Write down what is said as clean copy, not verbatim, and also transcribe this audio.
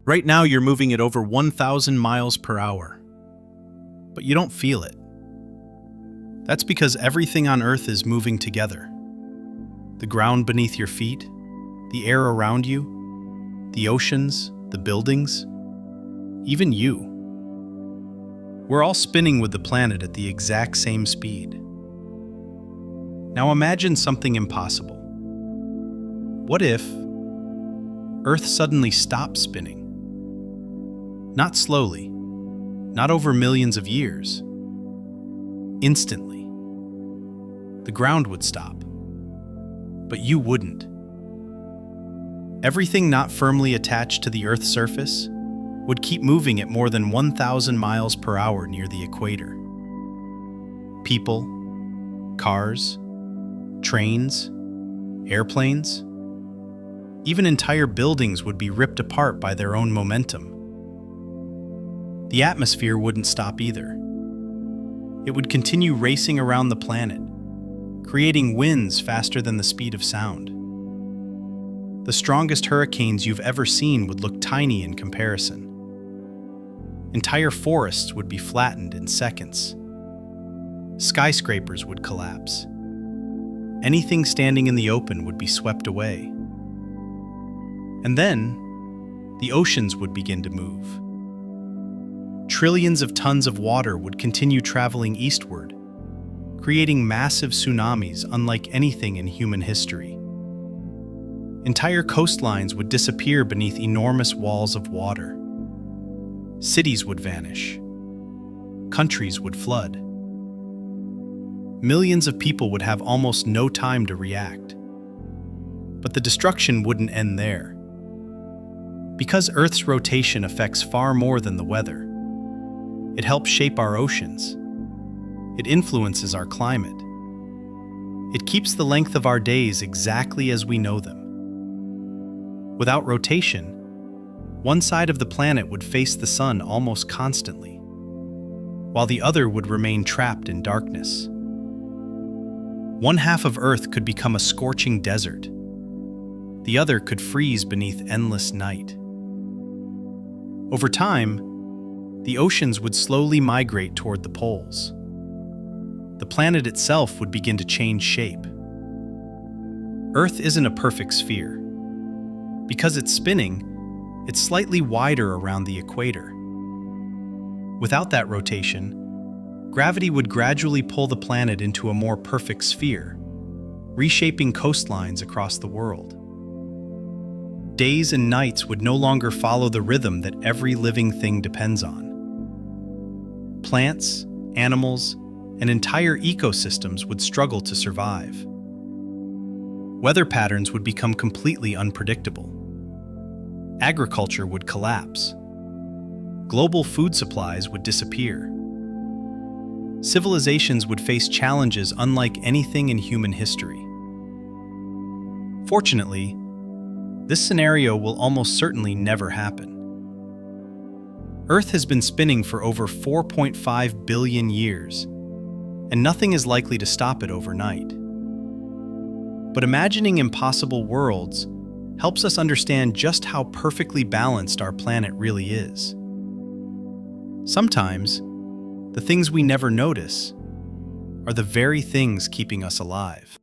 Right now, you're moving at over 1,000 miles per hour, but you don't feel it. That's because everything on Earth is moving together. The ground beneath your feet, the air around you, the oceans, the buildings, even you. We're all spinning with the planet at the exact same speed. Now imagine something impossible. What if Earth suddenly stopped spinning? Not slowly, not over millions of years. Instantly. The ground would stop, but you wouldn't. Everything not firmly attached to the Earth's surface would keep moving at more than 1,000 miles per hour near the equator. People, cars, trains, airplanes, even entire buildings would be ripped apart by their own momentum. The atmosphere wouldn't stop either. It would continue racing around the planet, creating winds faster than the speed of sound. The strongest hurricanes you've ever seen would look tiny in comparison. Entire forests would be flattened in seconds. Skyscrapers would collapse. Anything standing in the open would be swept away. And then, the oceans would begin to move. Trillions of tons of water would continue traveling eastward, creating massive tsunamis unlike anything in human history. Entire coastlines would disappear beneath enormous walls of water. Cities would vanish. Countries would flood. Millions of people would have almost no time to react. But the destruction wouldn't end there. Because Earth's rotation affects far more than the weather, it helps shape our oceans. It influences our climate. It keeps the length of our days exactly as we know them. Without rotation, one side of the planet would face the sun almost constantly, while the other would remain trapped in darkness. One half of Earth could become a scorching desert. The other could freeze beneath endless night. Over time, the oceans would slowly migrate toward the poles. The planet itself would begin to change shape. Earth isn't a perfect sphere. Because it's spinning, it's slightly wider around the equator. Without that rotation, gravity would gradually pull the planet into a more perfect sphere, reshaping coastlines across the world. Days and nights would no longer follow the rhythm that every living thing depends on. Plants, animals, and entire ecosystems would struggle to survive. Weather patterns would become completely unpredictable. Agriculture would collapse. Global food supplies would disappear. Civilizations would face challenges unlike anything in human history. Fortunately, this scenario will almost certainly never happen. Earth has been spinning for over 4.5 billion years, and nothing is likely to stop it overnight. But imagining impossible worlds helps us understand just how perfectly balanced our planet really is. Sometimes, the things we never notice are the very things keeping us alive.